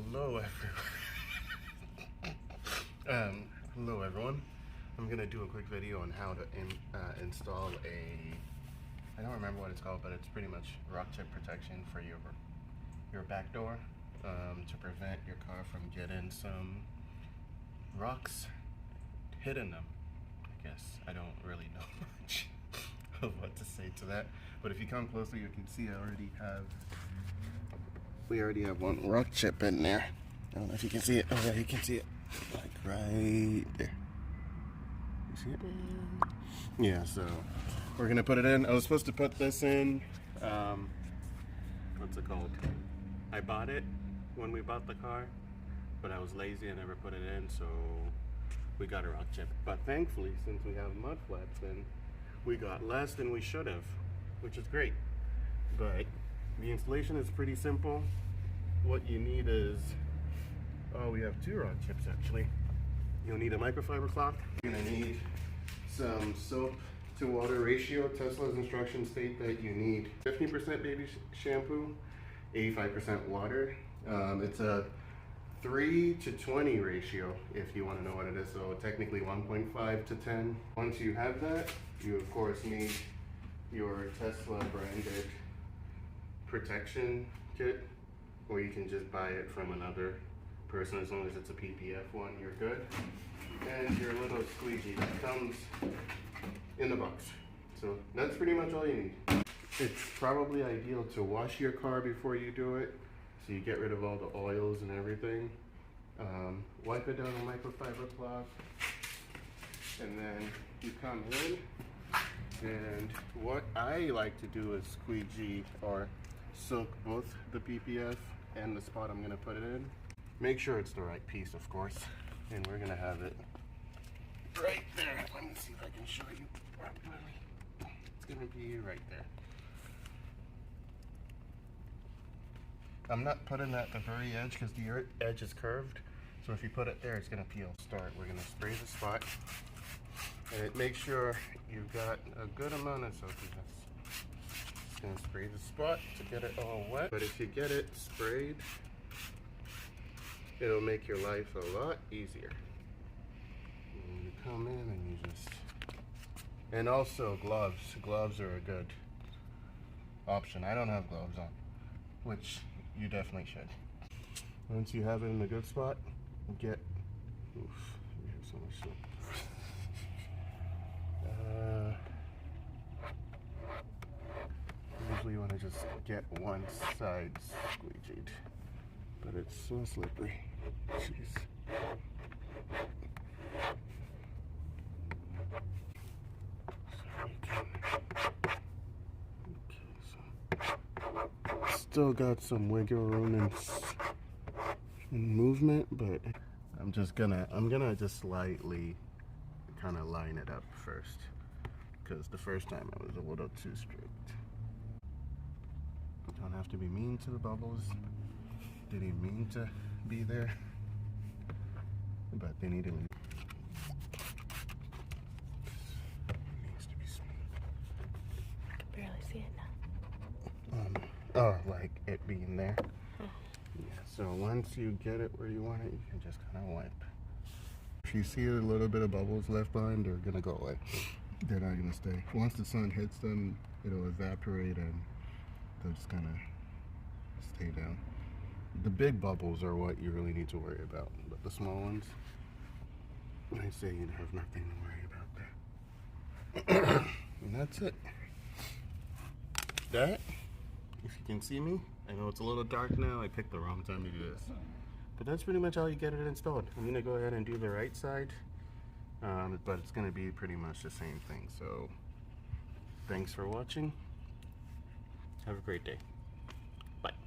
Hello hello everyone. I'm gonna do a quick video on how to install I don't remember what it's called, but it's pretty much rock chip protection for your back door, to prevent your car from getting some rocks hitting them. I guess I don't really know much of what to say to that, but if you come closer, you can see we already have one rock chip in there. I don't know if you can see it. Oh yeah, you can see it, like right there. You see it? Yeah, so we're gonna put it in. I was supposed to put this in, what's it called? I bought it when we bought the car, but I was lazy and never put it in, so we got a rock chip. But thankfully, since we have mud flaps in, we got less than we should have, which is great. But the installation is pretty simple. What you need is, we have two rock chips actually. You'll need a microfiber cloth. You're gonna need some soap to water ratio. Tesla's instructions state that you need 15% baby shampoo, 85% water. It's a 3:20 ratio if you want to know what it is. So technically 1.5 to 10. Once you have that, you of course need your Tesla branded protection kit, or you can just buy it from another person. As long as it's a PPF one, you're good. And your little squeegee that comes in the box. So that's pretty much all you need. It's probably ideal to wash your car before you do it, so you get rid of all the oils and everything. Wipe it down with microfiber cloth, and then you come in, and what I like to do is squeegee or soak both the PPF and the spot I'm going to put it in. Make sure it's the right piece, of course, and we're going to have it right there. Let me see if I can show you properly. It's going to be right there. I'm not putting that at the very edge because the edge is curved, so if you put it there, it's going to peel. We're going to spray the spot, and make sure you've got a good amount of soap in this. Just going to spray the spot to get it all wet, but if you get it sprayed, it'll make your life a lot easier. And you come in and you just, and also gloves. Gloves are a good option. I don't have gloves on, which you definitely should. Once you have it in a good spot, we have so much soap. Usually you want to just get one side squeegeed, but it's so slippery. Jeez. Still got some wiggle room and movement, but I'm gonna just slightly kind of line it up first, because the first time I was a little too strict. Don't have to be mean to the bubbles. Didn't mean to be there, but they need to leave. Needs to be smooth. I can barely see it now. Oh, like it being there. Yeah, so once you get it where you want it, you can just kind of wipe. If you see a little bit of bubbles left behind, they're gonna go away. They're not gonna stay. Once the sun hits them, it'll evaporate and they'll just kind of stay down. The big bubbles are what you really need to worry about, but the small ones, I say you have nothing to worry about there. And that's it. That, if you can see me, I know it's a little dark now, I picked the wrong time to do this. But that's pretty much how you get it installed. I'm gonna go ahead and do the right side, but it's gonna be pretty much the same thing. So, thanks for watching. Have a great day.